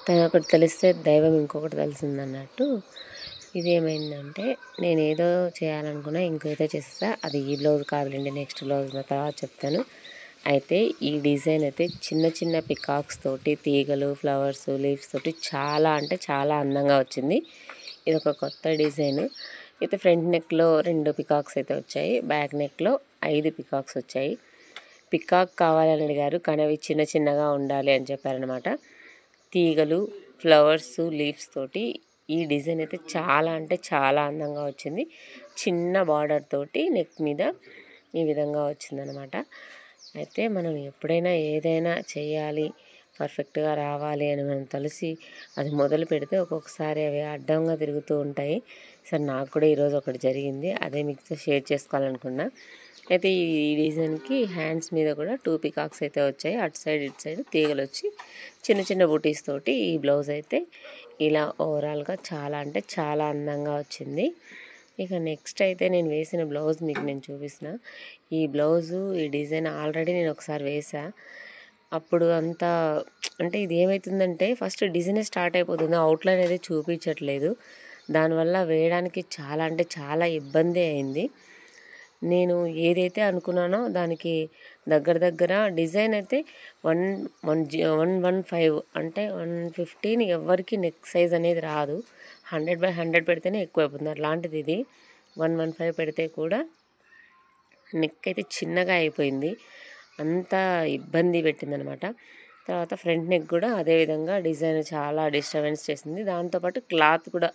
తనొకటి తెలిస్తే దైవం ఇంకొకటి తెలిసిందన్నట్టు ఇదేమైందంటే నేనేదో చేయాలనుకున్నా ఇంకేదో చేసేస్తా. అది ఈ బ్లౌజ్ కాదులేండి, నెక్స్ట్ బ్లౌజ్ తర్వాత చెప్తాను. అయితే ఈ డిజైన్ అయితే చిన్న చిన్న పికాక్స్ తోటి, తీగలు, ఫ్లవర్స్, లీవ్స్ తోటి చాలా అంటే చాలా అందంగా వచ్చింది. ఇది ఒక కొత్త డిజైన్. అయితే ఫ్రంట్ నెక్లో 2 పికాక్స్ అయితే వచ్చాయి, బ్యాక్ నెక్లో 5 పికాక్స్ వచ్చాయి. పికాక్ కావాలని అడిగారు, కానీ అవి చిన్న చిన్నగా ఉండాలి అని చెప్పారనమాట. తీగలు, ఫ్లవర్స్, లీవ్స్ తోటి ఈ డిజైన్ అయితే చాలా అంటే చాలా అందంగా వచ్చింది. చిన్న బార్డర్ తోటి నెక్ మీద ఈ విధంగా వచ్చిందనమాట. అయితే మనం ఎప్పుడైనా ఏదైనా చేయాలి, పర్ఫెక్ట్గా రావాలి అని మనం తెలిసి అది మొదలు పెడితే ఒక్కొక్కసారి అవి అడ్డంగా తిరుగుతూ ఉంటాయి. సరే, నాకు కూడా ఈరోజు ఒకటి జరిగింది, అదే మీతో షేర్ చేసుకోవాలనుకున్నా. అయితే ఈ డిజైన్కి హ్యాండ్స్ మీద కూడా 2 పికాక్స్ అయితే వచ్చాయి. అటు సైడ్ ఇటు సైడ్ తీగలు వచ్చి చిన్న చిన్న బూటీస్ తోటి ఈ బ్లౌజ్ అయితే ఇలా ఓవరాల్గా చాలా అంటే చాలా అందంగా వచ్చింది. ఇక నెక్స్ట్ అయితే నేను వేసిన బ్లౌజ్ మీకు నేను చూపిస్తున్నా. ఈ బ్లౌజు ఈ డిజైన్ ఆల్రెడీ నేను ఒకసారి వేసా. అప్పుడు అంతా అంటే ఇది ఏమవుతుందంటే ఫస్ట్ డిజైన్ స్టార్ట్ అయిపోతుంది, అవుట్లైన్ అనేది చూపించట్లేదు. దానివల్ల వేయడానికి చాలా అంటే చాలా ఇబ్బంది అయింది. నేను ఏదైతే అనుకున్నానో దానికి దగ్గర డిజైన్ అయితే 115 అంటే 115 ఎవరికి నెక్ సైజ్ అనేది రాదు. 100/100 పెడితేనే ఎక్కువైపోతుంది. అట్లాంటిది ఇది 115 పెడితే కూడా నెక్ అయితే చిన్నగా అయిపోయింది. అంత ఇబ్బంది పెట్టిందనమాట. తర్వాత ఫ్రంట్ నెక్ కూడా అదేవిధంగా డిజైన్ చాలా డిస్టర్బెన్స్ చేసింది. దాంతోపాటు క్లాత్ కూడా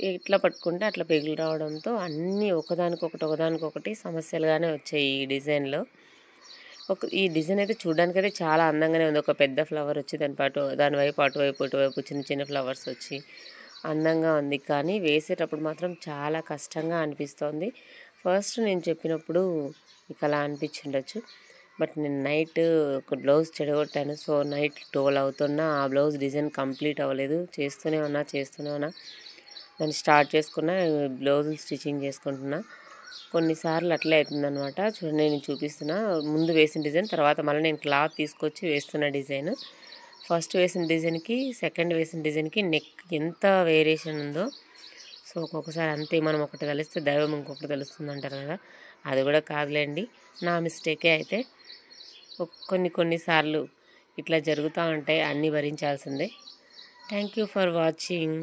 ఇట్లా పట్టుకుంటే అట్లా పెగిలి రావడంతో అన్నీ ఒకదానికొకటి సమస్యలుగానే వచ్చాయి ఈ డిజైన్లో. ఈ డిజైన్ అయితే చూడడానికైతే చాలా అందంగానే ఉంది. ఒక పెద్ద ఫ్లవర్ వచ్చి దానివైపు అటువైపు ఇటువైపు చిన్న చిన్న ఫ్లవర్స్ వచ్చి అందంగా ఉంది. కానీ వేసేటప్పుడు మాత్రం చాలా కష్టంగా అనిపిస్తోంది. ఫస్ట్ నేను చెప్పినప్పుడు మీకు అలా అనిపించుండొచ్చు. బట్ నేను నైట్ ఒక బ్లౌజ్ చెడగొట్టాను. సో నైట్ 12 అవుతున్నా ఆ బ్లౌజ్ డిజైన్ కంప్లీట్ అవ్వలేదు. చేస్తూనే ఉన్నా దాన్ని స్టార్ట్ చేసుకున్నా, బ్లౌజులు స్టిచ్చింగ్ చేసుకుంటున్నా. కొన్నిసార్లు అట్లే అవుతుందనమాట. చూడండి, నేను చూపిస్తున్నా ముందు వేసిన డిజైన్, తర్వాత మళ్ళీ నేను క్లాత్ తీసుకొచ్చి వేస్తున్న డిజైన్. ఫస్ట్ వేసిన డిజైన్కి సెకండ్ వేసిన డిజైన్కి నెక్ ఎంత వేరియేషన్ ఉందో. సో ఒక్కొక్కసారి అంతే, మనం ఒకటి కలిస్తే దైవం ఇంకొకటి తెలుస్తుంది అంటారు కదా, అది కూడా కాదులేండి, నా మిస్టేకే. అయితే కొన్నిసార్లు ఇట్లా జరుగుతూ ఉంటాయి, అన్నీ భరించాల్సిందే. Thank you for watching.